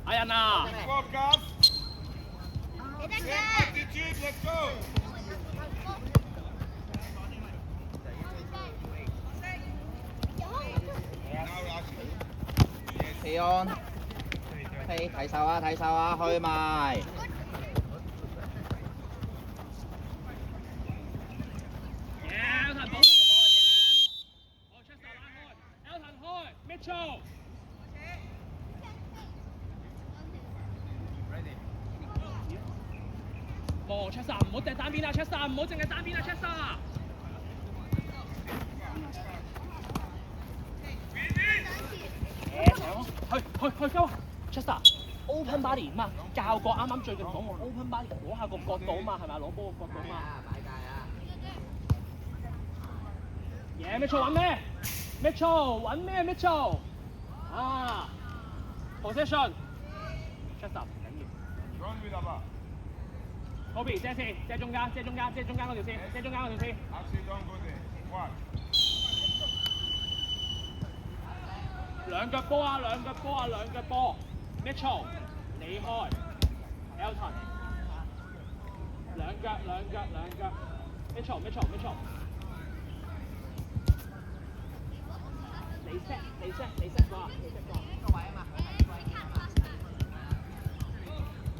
阿人啊！ Focus. Same attitude. Let's go. Now Rashi. 企安，睇手啊，睇手啊，去埋。Elton 保護個波嘢。好 ，Chester 拉開 ，Elton 開 ，Mitchell。望 Chester 唔好掟單邊啊 ，Chester 唔好淨係單邊啊 ，Chester。去鳩啊 ，Chester。Open body 嘛，教過啱啱最近講過 open body 攞下個角度嘛，係咪攞波個角度嘛？嘢 Mitchell 揾咩 ？Mitchell 揾咩 Mitchell？ 啊 ，possession。Chester 唔緊要。 Run with the ball. Kobe 遮線，遮中間嗰條線，遮中間嗰條線。Actually, don't go there. Watch. 兩腳波啊！Mitchell 離開 ，Elton 兩腳 ，Mitchell 你 set 啩？個位啊嘛，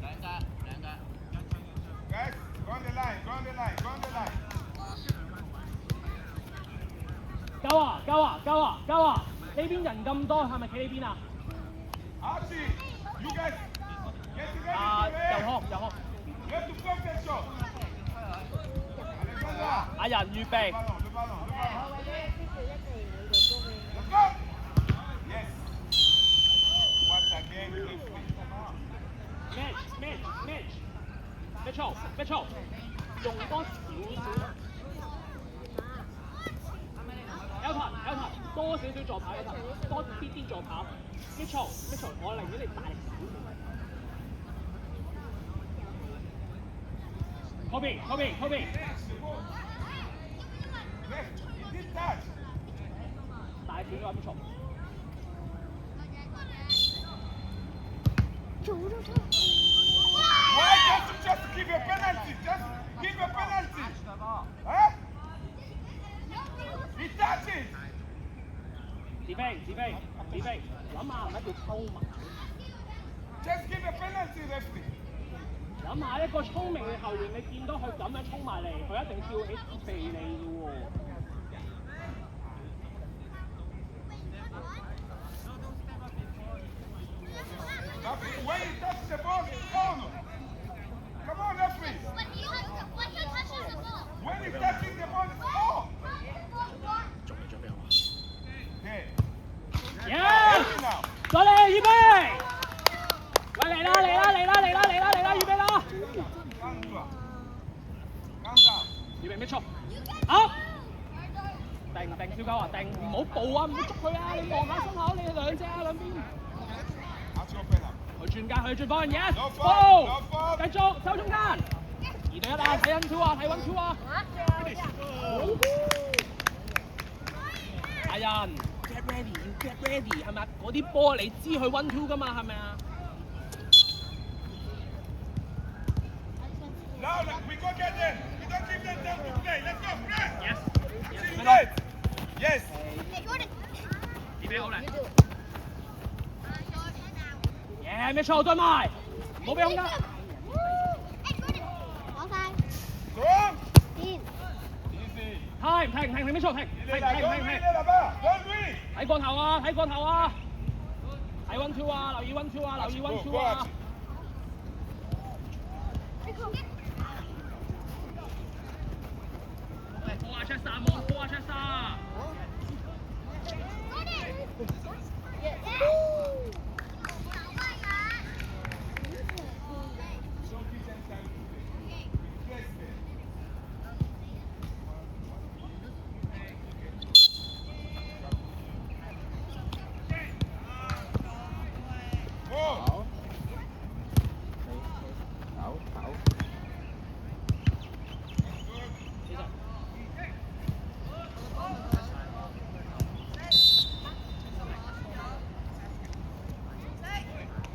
兩腳。Guys, go on the line. 夠啊！呢邊人咁多，係咪企呢邊啊？ Archie, you guys get ready. 右康。You have to block that shot. Alexandra. 阿人預備。 Le ballon. Let's go. Yes. Once again, Mitchell 用多少？Elton 多少助跑 ，Elton 多啲助跑。Mitchell 我寧願你大力少。Kobe Left. He did that. 大片嘅 Mitchell。 Why can't you just give a penalty? Just give a penalty. Huh? He touches. 自卑，諗下係咪一條偷埋？ Just give a penalty, referee. 諗下一個聰明嘅球員，你見到佢咁樣衝埋嚟，佢一定跳起避你嘅喎。 When he touches the ball, it's on. Come on, referee. When he's touching the ball, it's on. Okay. Yes! Ready now. 再嚟預備，喂嚟啦！預備啦！ Calm down. 預備咩錯？好，定小狗啊，定唔好步啊，唔好捉佢啊！你望下心口，你兩隻啊兩邊。 That's your penalty. 去轉幫人 yes， No 波 fault. 繼續收中間，2對1啊，睇 1-2 啊，睇 1-2 啊。阿人 get ready 係咪？嗰啲波你知佢 1-2 㗎嘛係咪啊？ Now we go get them. We don't give them time to play. Let's go, press. Yes. See you right. Yes. 預備好嚟。耶！咩錯對埋，唔好俾空間。 Strong. 先 Easy. 停咩錯停 là-bas. Don't win. 睇個頭啊！睇 1-2 啊！留意 1-2 啊！留意 1-2 啊！ 拖下 Chester。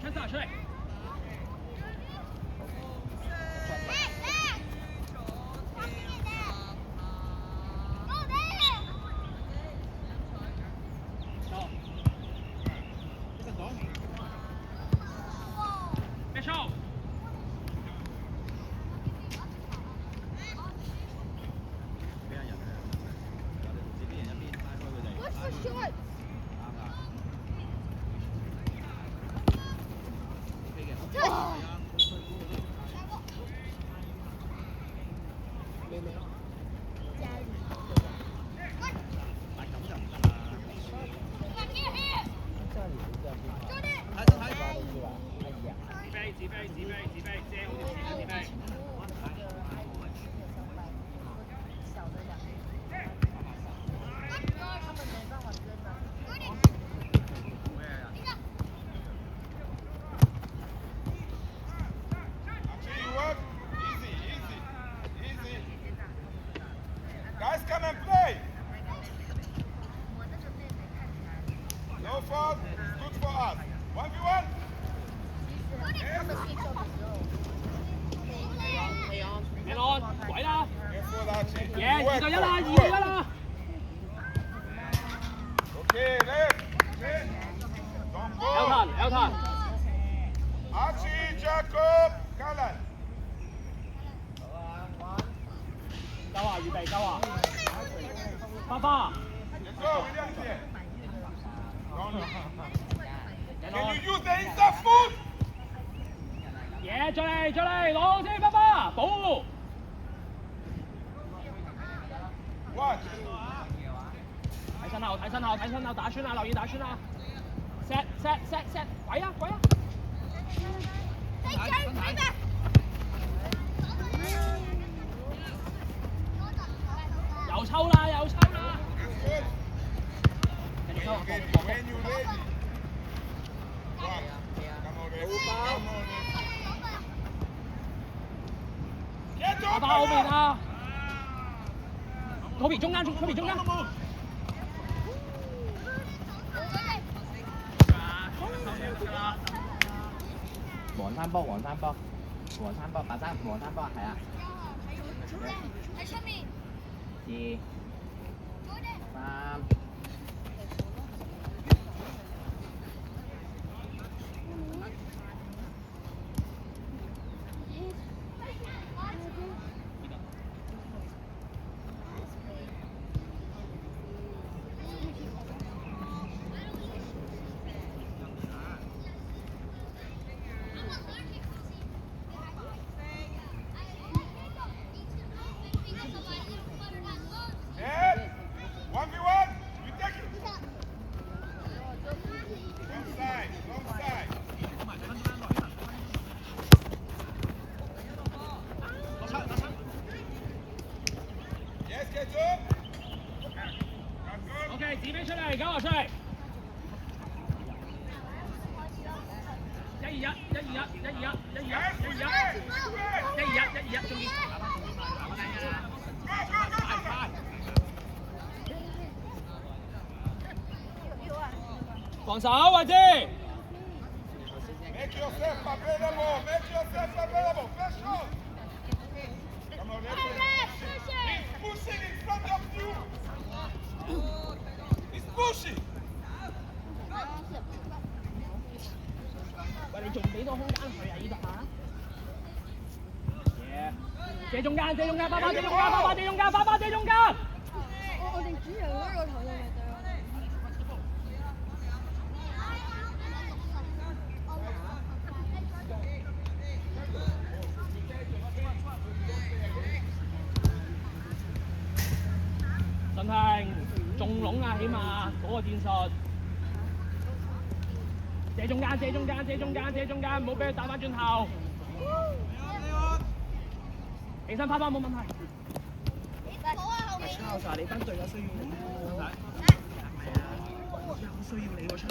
Chester 出嚟。you work. Easy. Guys, come and play. No fault. Good for us. 1v1. 你攞鬼啦！ Careful, Archie. 嘢 Good 2 對1啦 work. ，2對1啦！ Okay, left. Don't go. Elton， Archie, Jacob, Callan. 夠啊，預備夠啊！花花， Let's go, William here. Can 攞 you use the inside foot? 嘢再嚟，攞好先，花花保護。 Watch. 睇身後，打穿啊，留意打穿啊 ！set，鬼啊！又抽啦！ That's good. 繼續抽 When you ready. Watch. Come on, Rex. Come on, Rex. Get 花 up, 花好邊 Callan. 啊 ？Kobe 中間。黃山波，白山黃山波，係啊。喺出面。 2、3。 Ed, 1v1. You take it. Wrong side. Yes, get up. That's good. OK，指飛出嚟，交落出嚟。121，中間。 防守位置。 Make yourself available. Flash out. Come on, let's He's pushing in front of you. He's pushing. 喂，你仲俾個空間佢啊？呢度嚇。借中間，花花借中間。我哋主場嗰個頭就係對我哋。 順慶中籠啊，起碼嗰個戰術。借中間，唔好俾佢打翻轉頭。起身，花花冇問題。抄晒你班隊友需要你喎。係啊，好需要你喎，抄。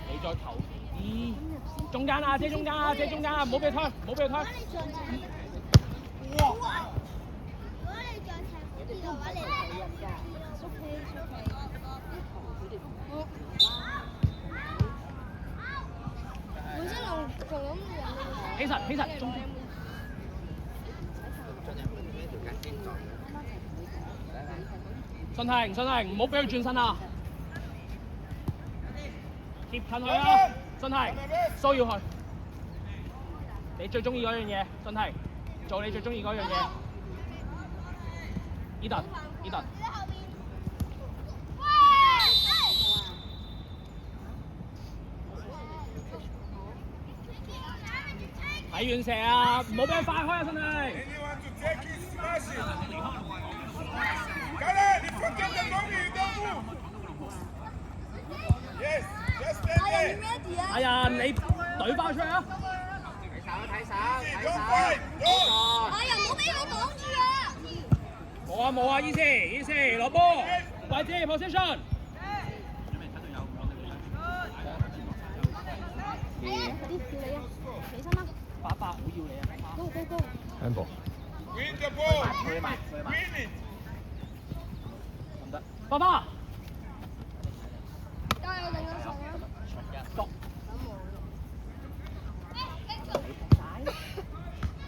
你再投啲中間啊，遮中間，唔好俾佢推，哇！ 起實，中間。順慶，唔好俾佢轉身啊！貼近佢啊！順慶，騷擾佢。你最中意嗰樣嘢，順慶，做你最中意嗰樣嘢。Eden。睇遠射啊！唔好俾佢快開啊！順慶。 Anyone to take it, smash it. Callan, in front of the goalie. 隊翻出去啊！睇手，哎呀，唔好俾佢擋住啊！冇啊 ，easy 攞波，位置 position。快啲叫你啊！起身啦！爸爸會要你啊！ Go go go！ handball。 Win the ball. 推埋。 Win it. 唔得，爸爸。加油定啊！上啊！讀。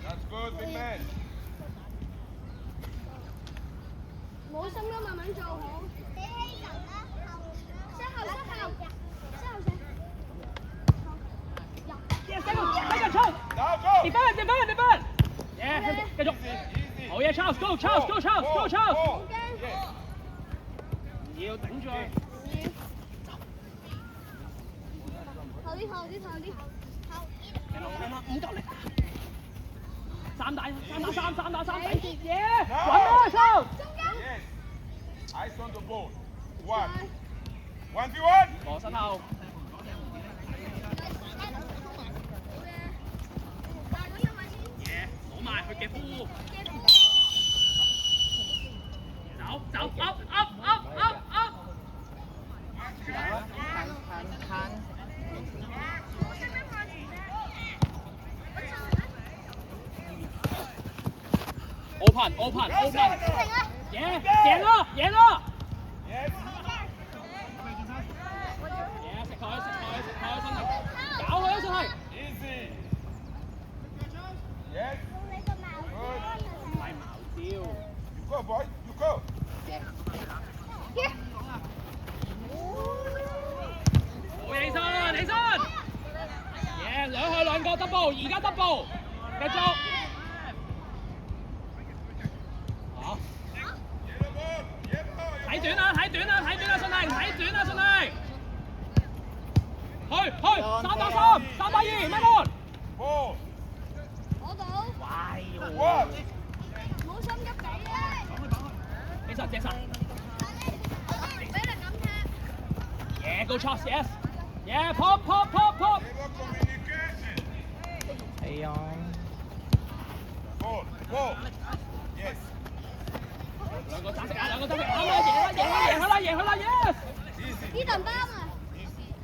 That's good, big man. 冇心啦，慢慢做好。身後。Yes，繼續衝！ Now go. defend！繼續。好嘢 ，Charles，go Charles！ Ball. Yes. 唔要頂住佢。後啲。唔夠力。3打3抵嘢，揾啦 Charles！ Yes. Eyes on the ball. 1v1. 我身後。嘢，攞埋佢嘅呼。走 up！ open！ 贏啦！ Yes. 食佢，身體，搞佢啊，身體。 Easy. Yes. Good. 唔係矛招。 You go, boy. You go. 好起身！嘢，兩個 double， 而家 double， 繼續。好。睇短啦，信慶，睇短啦，信慶。去，3打3，3打2，咩門？ Ball. 攞到。喂， What? 冇心急俾啊！起實，俾你咁踢。Yeah, go Charles, yes. Yeah, pop. Zero communication. 係啊。 Ball. Yes. 兩個爭食啊，贏佢啦 ，yes. Easy. 呢陣包啊！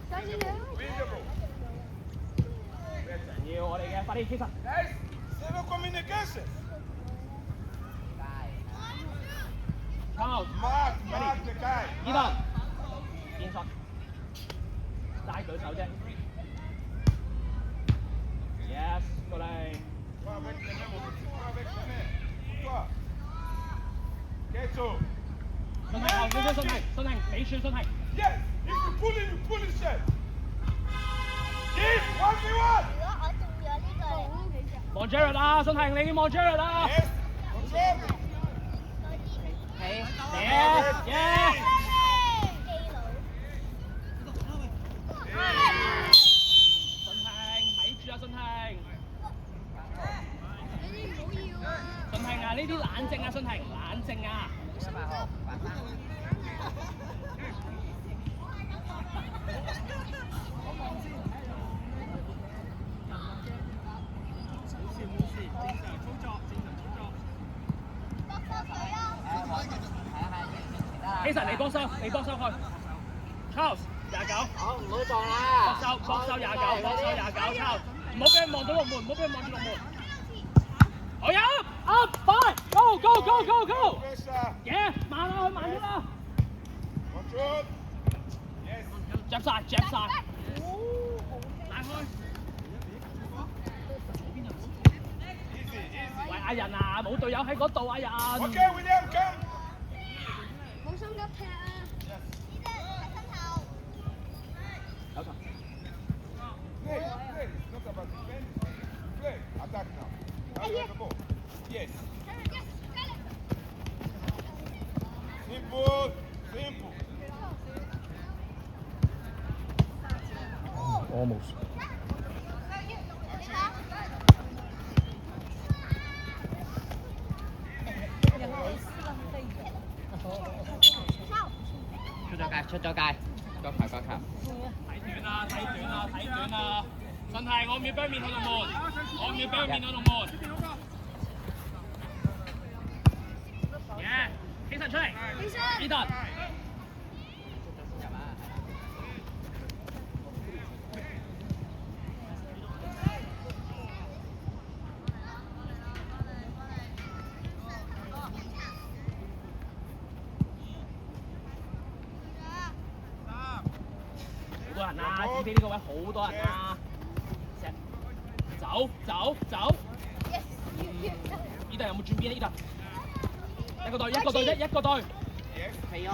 上次兩。 Win the ball. 要我哋嘅快啲起實。 Nice. Zero communication. Charles, Mark the guy. Ethan, 變術，齋舉手啫。Yes，過嚟。 Va avec les mains, mon petit. Va avec les mains. Toi. Keto. 信慶後少少，信慶，你算信慶。 Yes. If you pull it, chef. Keep 1v1. 望 Jared 啊，信慶，你要望 Jared 啊。 Yes. Control. Yeah. 信慶，咪住啊，信慶。信慶啊，呢啲冷靜啊，信慶，冷靜啊。其實你幫手去 ，Charles 29。好，唔好撞啦。幫手29 ，Charles，唔好俾佢望到龍門，唔好俾佢望住龍門。好呀 ，up five，go， Pressure. 嘢，慢啦，慢啲啦。 Control. Yes. 夾晒，拉開。 Easy. 喂，阿仁啊，冇隊友喺嗰度，阿仁。 Okay, William, come. 冇心急踢啊！有球。 Play. It's not about defense. Play. Attack now. Now you have the ball. Yes. Simple. Almost. Cho cài. Có khảo. 睇短啊！順係我唔要俾面向龍門，我唔要俾面向龍門。起身出嚟，伊頓。好多人啊！知唔知呢個位好多人啊？走！伊頓有冇轉邊啊？伊頓一個隊啫，一個隊。皮安，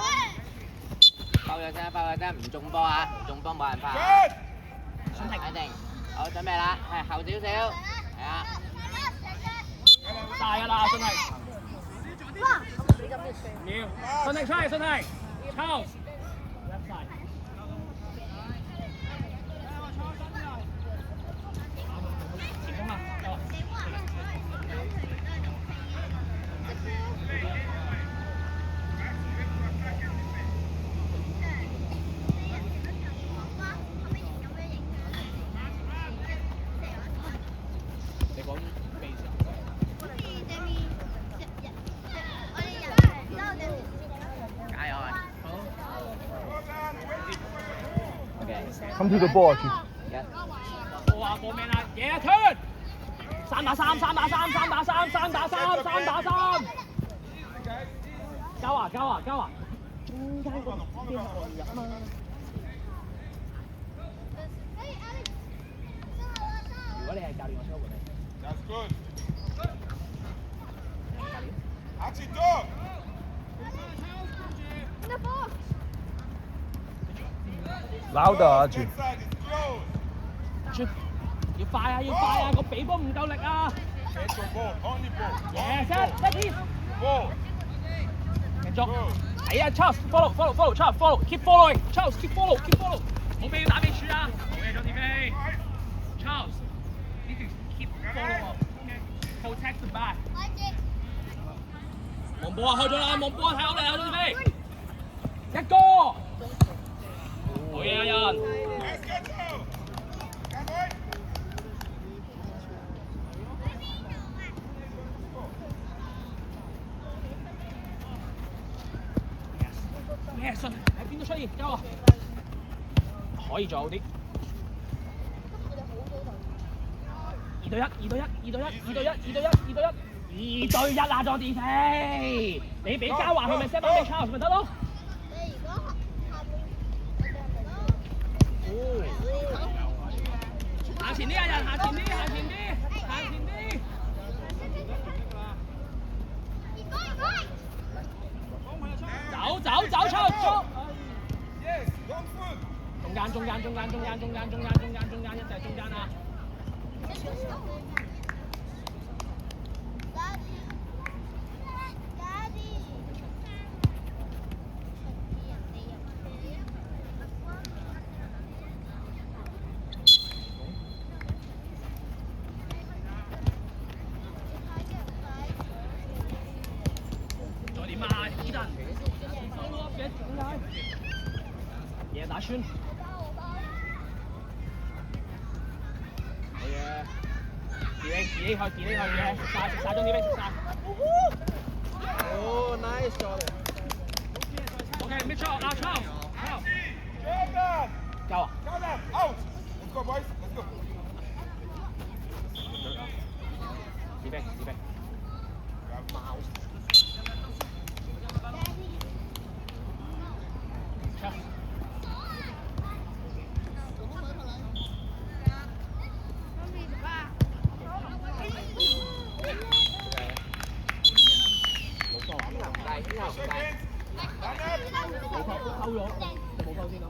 包咗啫，唔中波啊！唔中波冇辦法。一定，好準備啦，係後少少，係啊。大㗎啦，真係。要，順利出嚟，順利 ，Charles。Come to the ball, Chief. 報名啦！Yeah turn， 3打3，交啊！中間嗰邊係外入嘛。如果你係教練，我收回你。That's good. Achtung! Louder, Chief. Inside is closed. 要快啊！個比波唔夠力啊 Get your ball, only ball.！Yeah set piece。 Ball. 繼續。係啊 ，Charles follow，Charles follow，keep following，Charles keep follow，冇俾佢打尾柱啊！冇嘢咗點飛 ，Charles，呢條 keep follow，protect the back。望波啊，開咗啦！望波啊，睇好嚟啊，咗點飛，一個，好嘢啊，人。 Let's get you. Come on. Yes，喺邊度出現？交啊！可以做好啲。2對1啊！壯電飛，你俾嘉華佢咪 set 翻俾 Charles 咪得咯。行前啲啊人，行前啲。走 Charles。 Yes, don't foot. 中間，一齊中間啊！再點啊？伊頓，嘢打穿。 自己去嘅，食晒中啲咩？食晒。Oh, nice shot. OK， mid shot， now Charles。 Jordan. 夠啊！ Jordan, out. Let's go, boys. Let's go. 自備。貓。冇錯，冇溝咗，冇溝先咁。